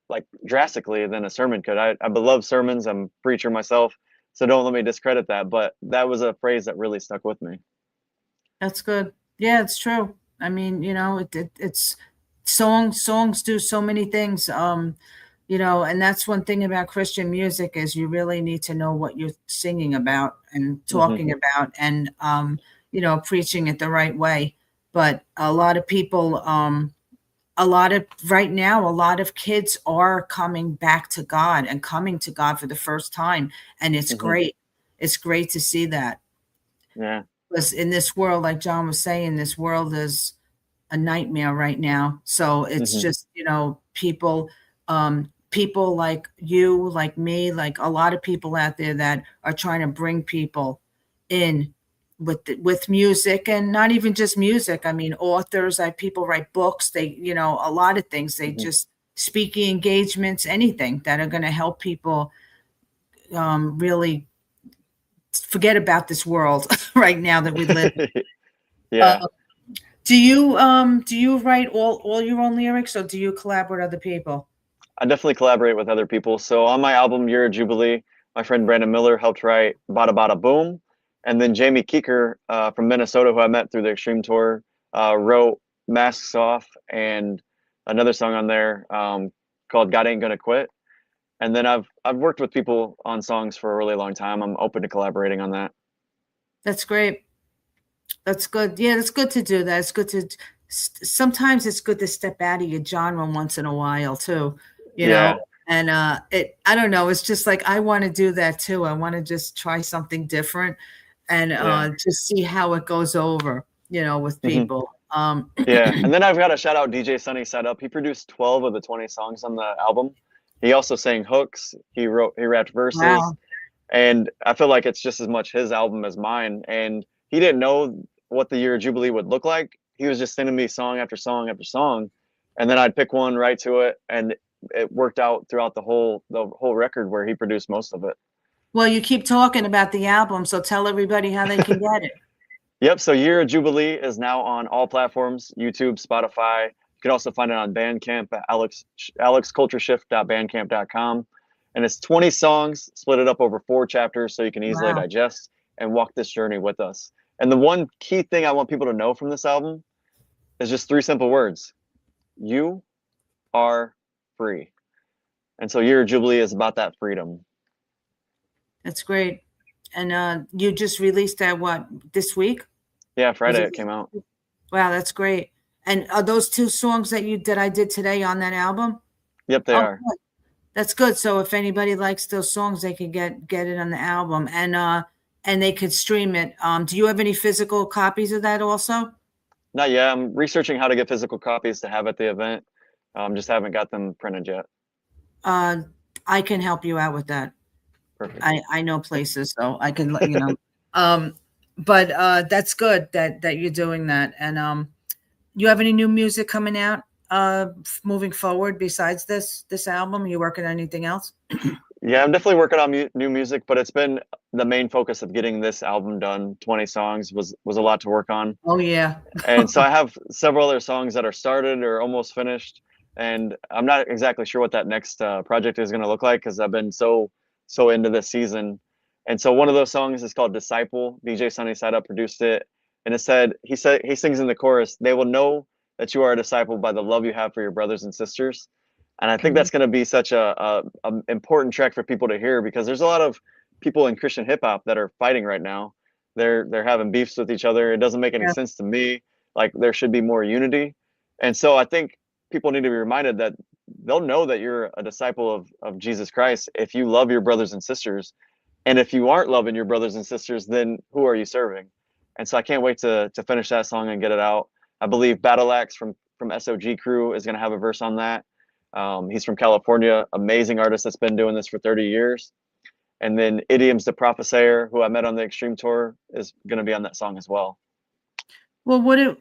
like drastically than a sermon could. I love sermons. I'm a preacher myself, so don't let me discredit that. But that was a phrase that really stuck with me. That's good. Yeah, it's true. I mean, it's songs do so many things. And that's one thing about Christian music is you really need to know what you're singing about and talking about, and preaching it the right way. But a lot of people, right now, a lot of kids are coming back to God and coming to God for the first time. And it's great. It's great to see that. Yeah. Because in this world, like John was saying, this world is a nightmare right now. So it's just, people like you, like me, like a lot of people out there that are trying to bring people in with music, and not even just music. I mean, authors, people write books, they, a lot of things, they just speaking engagements, anything that are going to help people really forget about this world right now that we live in. Yeah. Do you write all your own lyrics, or do you collaborate with other people? I definitely collaborate with other people. So on my album, Year of Jubilee, my friend Brandon Miller helped write Bada Bada Boom. And then Jamie Keeker from Minnesota, who I met through the Extreme Tour, wrote Masks Off and another song on there called God Ain't Gonna Quit. And then I've worked with people on songs for a really long time. I'm open to collaborating on that. That's great. That's good. Yeah, it's good to do that. It's good to, sometimes it's good to step out of your genre once in a while too, you know? And I don't know, it's just like, I want to do that too. I want to just try something different and just see how it goes over, with people. And then I've got to shout out DJ Sunny Setup. He produced 12 of the 20 songs on the album. He also sang hooks. He rapped verses. Wow. And I feel like it's just as much his album as mine. And he didn't know what the Year of Jubilee would look like. He was just sending me song after song after song. And then I'd pick one, write to it, and it worked out throughout the whole record where he produced most of it. Well, you keep talking about the album, so tell everybody how they can get it. Yep. So Year of Jubilee is now on all platforms: YouTube, Spotify. You can also find it on Bandcamp at alexcultureshift.bandcamp.com. And it's 20 songs, split it up over 4 chapters so you can easily digest and walk this journey with us. And the one key thing I want people to know from this album is just 3 simple words: you are free. And so Year of Jubilee is about that freedom. That's great. And you just released that this week? Yeah, Was Friday it- it came out. Wow, that's great. And are those 2 songs that I did today on that album? Yep, they Oh, are. good. That's good. So if anybody likes those songs, they could get it on the album, and they could stream it. Do you have any physical copies of that also? Not yet. I'm researching how to get physical copies to have at the event. Just haven't got them printed yet. I can help you out with that. Perfect. I know places, so I can let you know. But that's good that you're doing that. And you have any new music coming out moving forward besides this album? Are you working on anything else? Yeah, I'm definitely working on new music, but it's been the main focus of getting this album done. 20 songs was a lot to work on. Oh yeah. And so I have several other songs that are started or almost finished, and I'm not exactly sure what that next project is going to look like because I've been so into this season. And so one of those songs is called Disciple. DJ Sunny Side Up produced it, and he sings in the chorus, "They will know that you are a disciple by the love you have for your brothers and sisters." And I think that's going to be such a important track for people to hear, because there's a lot of people in Christian hip hop that are fighting right now. They're having beefs with each other. It doesn't make any Yeah. sense to me. Like, there should be more unity. And so I think people need to be reminded that they'll know that you're a disciple of Jesus Christ if you love your brothers and sisters. And if you aren't loving your brothers and sisters, then who are you serving? And so I can't wait to finish that song and get it out. I believe Battle Axe from SOG Crew is going to have a verse on that. He's from California, amazing artist that's been doing this for 30 years. And then Idioms the Prophesier, who I met on the Extreme Tour, is going to be on that song as well. Well,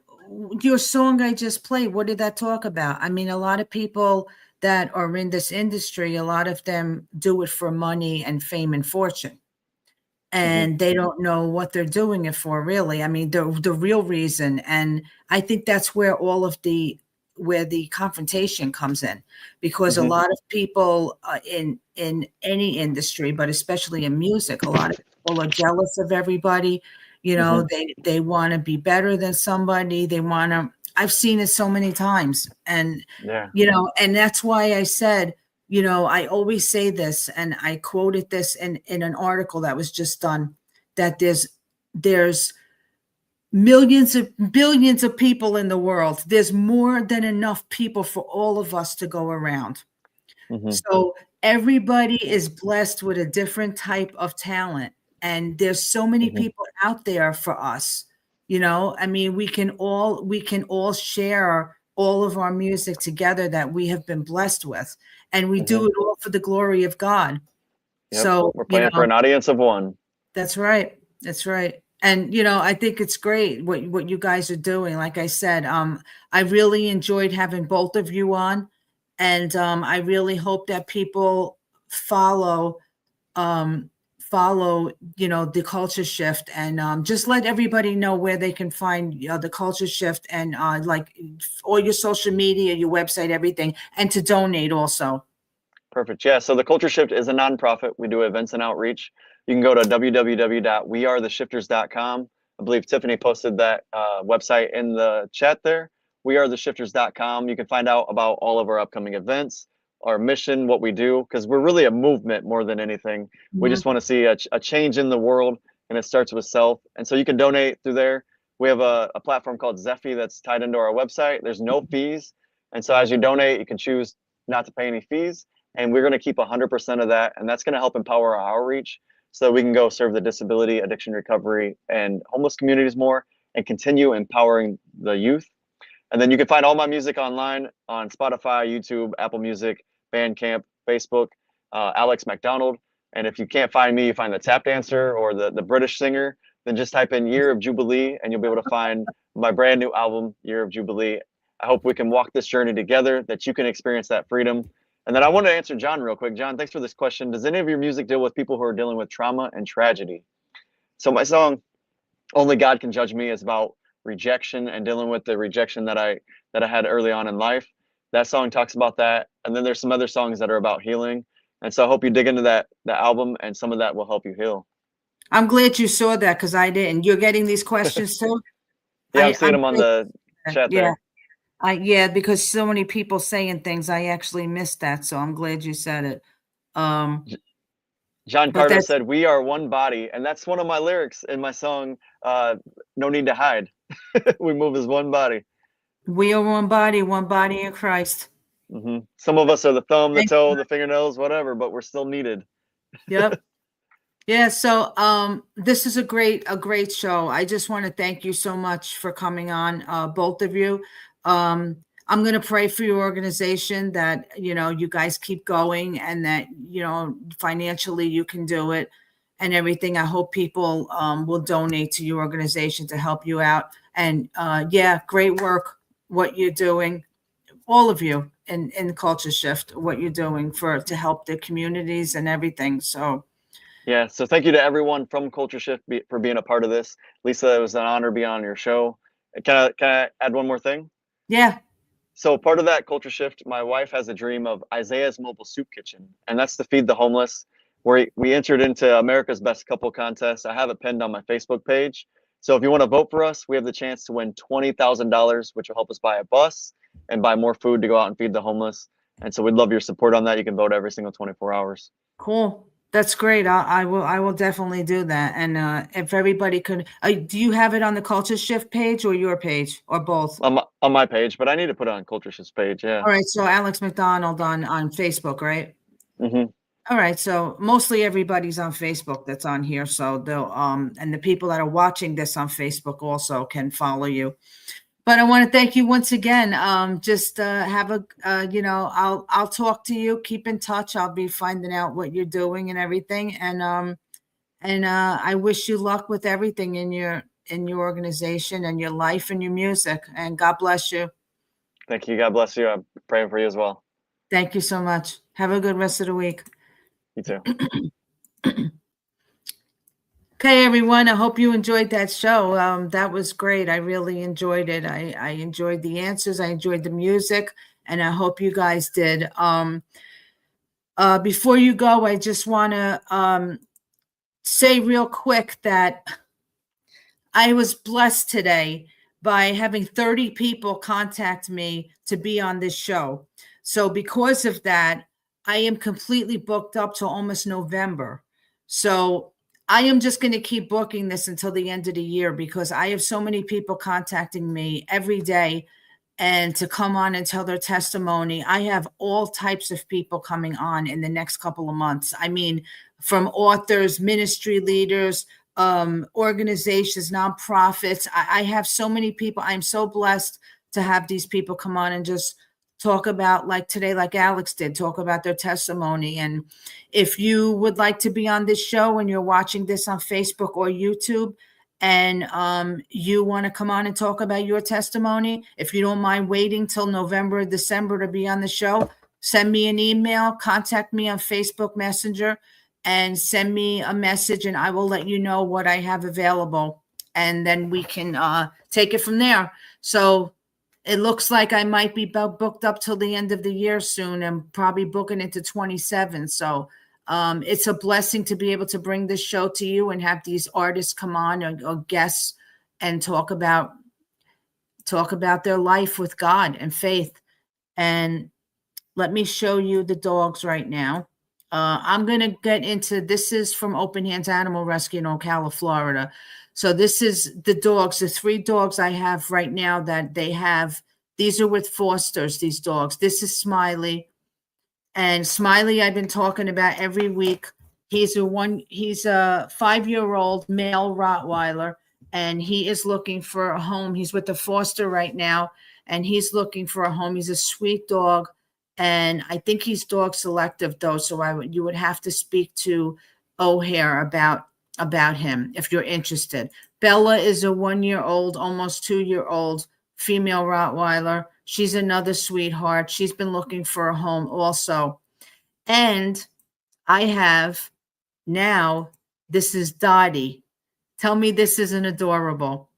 your song I just played, what did that talk about? I mean, a lot of people that are in this industry, a lot of them do it for money and fame and fortune. And they don't know what they're doing it for, really. I mean, the real reason. And I think that's where where the confrontation comes in, because a lot of people in any industry, but especially in music, a lot of people are jealous of everybody. You know, they want to be better than somebody. I've seen it so many times. And, Yeah. And that's why I said, I always say this, and I quoted this in an article that was just done, that there's billions of people in the world. There's more than enough people for all of us to go around. So everybody is blessed with a different type of talent. And there's so many people out there for us. I mean, we can all share all of our music together that we have been blessed with. And we do it all for the glory of God. Yep. So we're playing for an audience of one. That's right. That's right. And, I think it's great what you guys are doing. Like I said, I really enjoyed having both of you on. And I really hope that people follow, the culture shift, and just let everybody know where they can find the culture shift, and like all your social media, your website, everything, and to donate also. Perfect. Yeah. So the Culture Shift is a nonprofit. We do events and outreach. You can go to www.wearetheshifters.com. I believe Tiffany posted that website in the chat there. Wearetheshifters.com. You can find out about all of our upcoming events, our mission, what we do, because we're really a movement more than anything. We just want to see a change in the world, and it starts with self. And so you can donate through there. We have a platform called Zephy that's tied into our website. There's no fees. And so as you donate, you can choose not to pay any fees. And we're going to keep 100% of that. And that's going to help empower our outreach so that we can go serve the disability, addiction recovery, and homeless communities more, and continue empowering the youth. And then you can find all my music online on Spotify, YouTube, Apple Music, Bandcamp, Facebook, Alex Macdonald. And if you can't find me, you find the tap dancer or the British singer, then just type in Year of Jubilee and you'll be able to find my brand new album, Year of Jubilee. I hope we can walk this journey together, that you can experience that freedom. And then I want to answer John real quick. John, thanks for this question. Does any of your music deal with people who are dealing with trauma and tragedy? So my song, Only God Can Judge Me, is about rejection and dealing with the rejection that I had early on in life. That song talks about that. And then there's some other songs that are about healing. And so I hope you dig into that album, and some of that will help you heal. I'm glad you saw that, because I didn't. You're getting these questions too? Yeah, I'm seeing them on the chat there. Yeah, because so many people saying things, I actually missed that. So I'm glad you said it. John But Carter that's said, "We are one body," and that's one of my lyrics in my song. No need to hide. We move as one body. we are one body in Christ. Some of us are the thumb, the Thank toe, the fingernails, whatever, but we're still needed. Yep. Yeah, so this is a great show. I just want to thank you so much for coming on, both of you. I'm going to pray for your organization that, you know, you guys keep going and that, you know, financially you can do it and everything. I hope people will donate to your organization to help you out. And yeah, great work, what you're doing, all of you in Culture Shift, what you're doing to help the communities and everything. So Yeah, so thank you to everyone from Culture Shift for being a part of this. Lisa, it was an honor being on your show. Can I add one more thing? yeah. So part of that Culture Shift, my wife has a dream of Isaiah's Mobile Soup Kitchen, and that's to feed the homeless. Where we entered into America's Best Couple contest. I have it pinned on my Facebook page. So if you want to vote for us, we have the chance to win $20,000, which will help us buy a bus and buy more food to go out and feed the homeless. And so we'd love your support on that. You can vote every single 24 hours. Cool. That's great. I will definitely do that. And if everybody could, do you have it on the Culture Shift page or your page or both? On my page, but I need to put it on Culture Shift's page. Yeah. All right. So Alex Macdonald on Facebook, right? Mm-hmm. All right. So mostly everybody's on Facebook that's on here. So they'll and the people that are watching this on Facebook also can follow you. But I want to thank you once again. Just have a, you know, I'll talk to you. Keep in touch. I'll be finding out what you're doing and everything. And I wish you luck with everything in your organization and your life and your music. And God bless you. Thank you. God bless you. I'm praying for you as well. Thank you so much. Have a good rest of the week. You too. Okay, everyone. I hope you enjoyed that show. That was great. I really enjoyed it. I enjoyed the answers. I enjoyed the music, and I hope you guys did. Before you go, I just want to say real quick that I was blessed today by having 30 people contact me to be on this show. So because of that, I am completely booked up to almost November. So I am just going to keep booking this until the end of the year because I have so many people contacting me every day and to come on and tell their testimony. I have all types of people coming on in the next couple of months. I mean, from authors, ministry leaders, organizations, nonprofits. I have so many people. I'm so blessed to have these people come on and just talk about, like today, like Alex did, talk about their testimony. And if you would like to be on this show and you're watching this on Facebook or YouTube and you want to come on and talk about your testimony, if you don't mind waiting till November or December to be on the show, send me an email, contact me on Facebook Messenger, and send me a message and I will let you know what I have available. And then we can take it from there. So it looks like I might be booked up till the end of the year soon and probably booking into 27. So it's a blessing to be able to bring this show to you and have these artists come on or guests and talk about their life with God and faith. And let me show you the dogs right now. I'm going to get into, this is from Open Hands Animal Rescue in Ocala, Florida. So this is the dogs, the 3 dogs I have right now that they have. These are with fosters, these dogs. This is Smiley. And Smiley I've been talking about every week. He's a 5-year-old male Rottweiler, and he is looking for a home. He's with the foster right now, and he's looking for a home. He's a sweet dog. And I think he's dog selective though. So you would have to speak to O'Hare about him if you're interested. Bella is a 1-year-old, almost 2-year-old female Rottweiler. She's another sweetheart. She's been looking for a home also. And I have now, this is Dottie. Tell me this isn't adorable.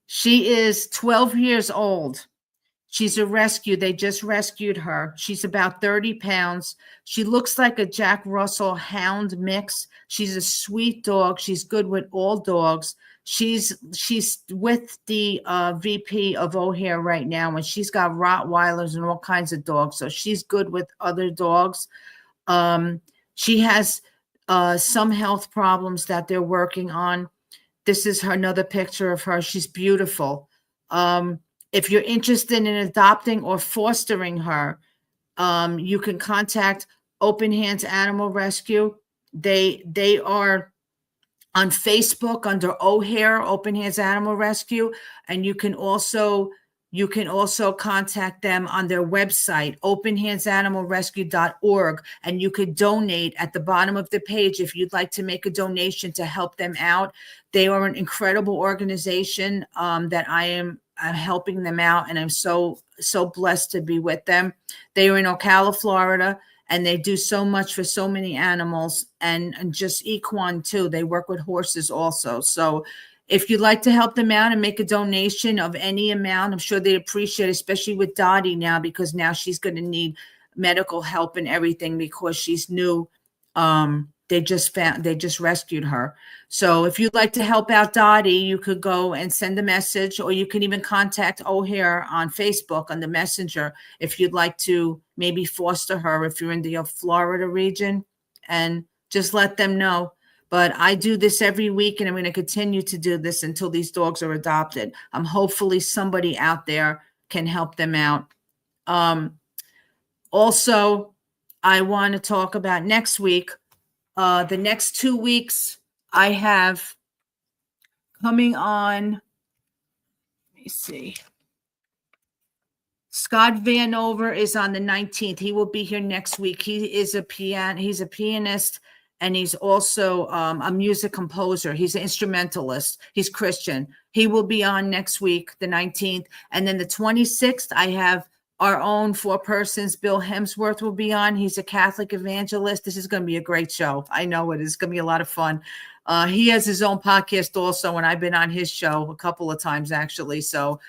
She is 12 years old. She's a rescue. They just rescued her. She's about 30 pounds. She looks like a Jack Russell Hound mix. She's a sweet dog. She's good with all dogs. She's with the VP of O'Hare right now, and she's got Rottweilers and all kinds of dogs. So she's good with other dogs. She has some health problems that they're working on. This is another picture of her. She's beautiful. If you're interested in adopting or fostering her, you can contact Open Hands Animal Rescue. They are on Facebook under O'Hare Open Hands Animal Rescue, and you can also contact them on their website, openhandsanimalrescue.org, and you could donate at the bottom of the page if you'd like to make a donation to help them out. They are an incredible organization that I'm helping them out, and I'm so blessed to be with them. They are in Ocala, Florida, and they do so much for so many animals and just equine too. They work with horses also. So if you'd like to help them out and make a donation of any amount, I'm sure they appreciate it, especially with Dottie now, because now she's going to need medical help and everything because she's new. They just rescued her. So if you'd like to help out Dottie, you could go and send a message, or you can even contact O'Hare on Facebook on the messenger if you'd like to maybe foster her if you're in the Florida region, and just let them know. But I do this every week, and I'm going to continue to do this until these dogs are adopted. Hopefully somebody out there can help them out. Also, I want to talk about next week. The next 2 weeks I have coming on, let me see. Scott Vanover is on the 19th. He will be here next week. He's a pianist, and he's also a music composer. He's an instrumentalist. He's Christian. He will be on next week, the 19th. And then the 26th, I have our own 4 persons. Bill Hemsworth will be on. He's a Catholic evangelist. This is going to be a great show. I know it is going to be a lot of fun. He has his own podcast also, and I've been on his show a couple of times actually. So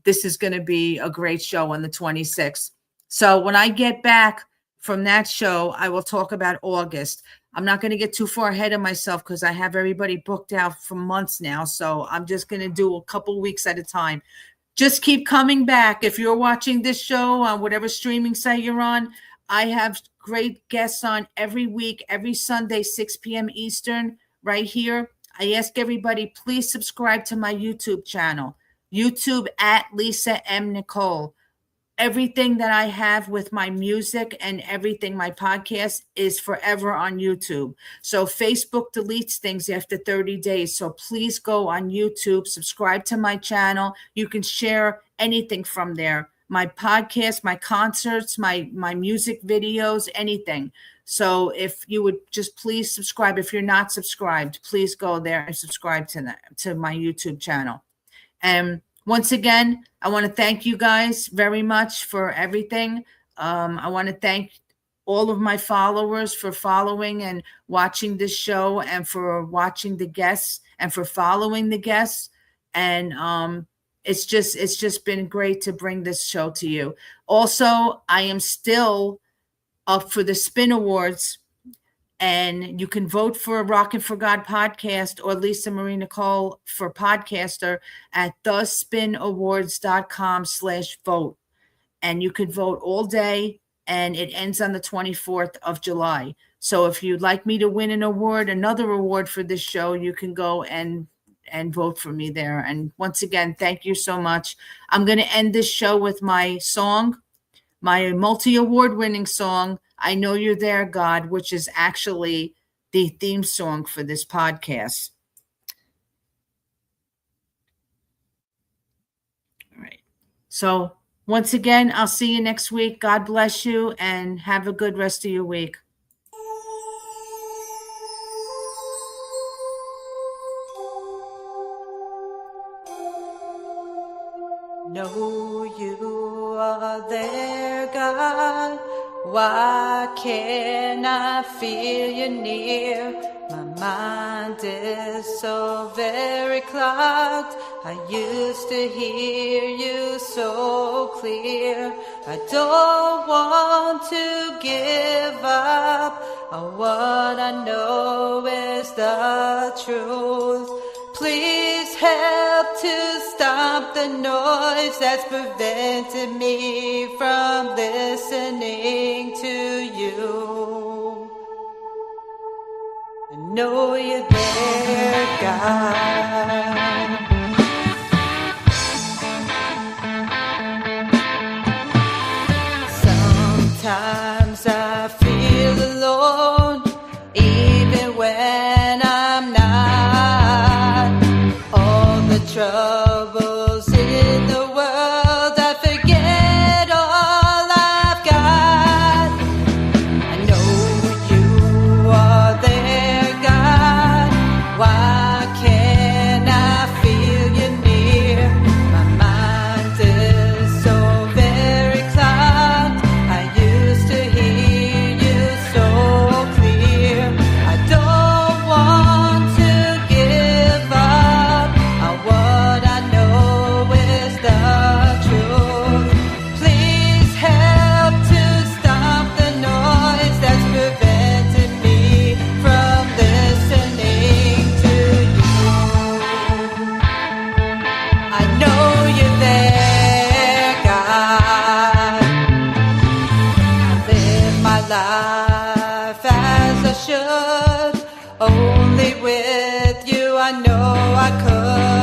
this is going to be a great show on the 26th. So when I get back from that show, I will talk about August. I'm not going to get too far ahead of myself because I have everybody booked out for months now. So I'm just going to do a couple weeks at a time. Just keep coming back. If you're watching this show on whatever streaming site you're on, I have great guests on every week, every Sunday, 6 p.m. Eastern, right here. I ask everybody, please subscribe to my YouTube channel, YouTube at Lisa M. Nicole. Everything that I have with my music and everything, my podcast, is forever on YouTube. So Facebook deletes things after 30 days. So please go on YouTube, subscribe to my channel. You can share anything from there. My podcast, my concerts, my music videos, anything. So if you would just please subscribe. If you're not subscribed, please go there and subscribe to my YouTube channel. And once again, I want to thank you guys very much for everything. I want to thank all of my followers for following and watching this show, and for watching the guests, and for following the guests. And it's just been great to bring this show to you. Also, I am still up for the Spin Awards, and you can vote for Rockin' for God podcast or Lisa Marie Nicole for podcaster at thespinawards.com/vote. And you could vote all day, and it ends on the 24th of July. So if you'd like me to win an award, another award for this show, you can go and vote for me there. And once again, thank you so much. I'm going to end this show with my song, my multi-award winning song, I Know You're There, God, which is actually the theme song for this podcast. All right. So once again, I'll see you next week. God bless you, and have a good rest of your week. Know you are there, God. Why can't I feel you near? My mind is so very clogged. I used to hear you so clear. I don't want to give up on what I know is the truth. Please help to stop the noise that's prevented me from listening to you. know you're there, God. Sometimes I feel alone, even when I'm not. All the troubles in the world, I forget all I've got. I know you are there, God. Why can't I feel you near? My mind is so very clogged. I used to hear you so clear. I don't want to give up on what I know is the truth. Please help to stop the noise that's preventing me from listening to you. I know you're there, God. I live my life as I should. Only with you I know I could.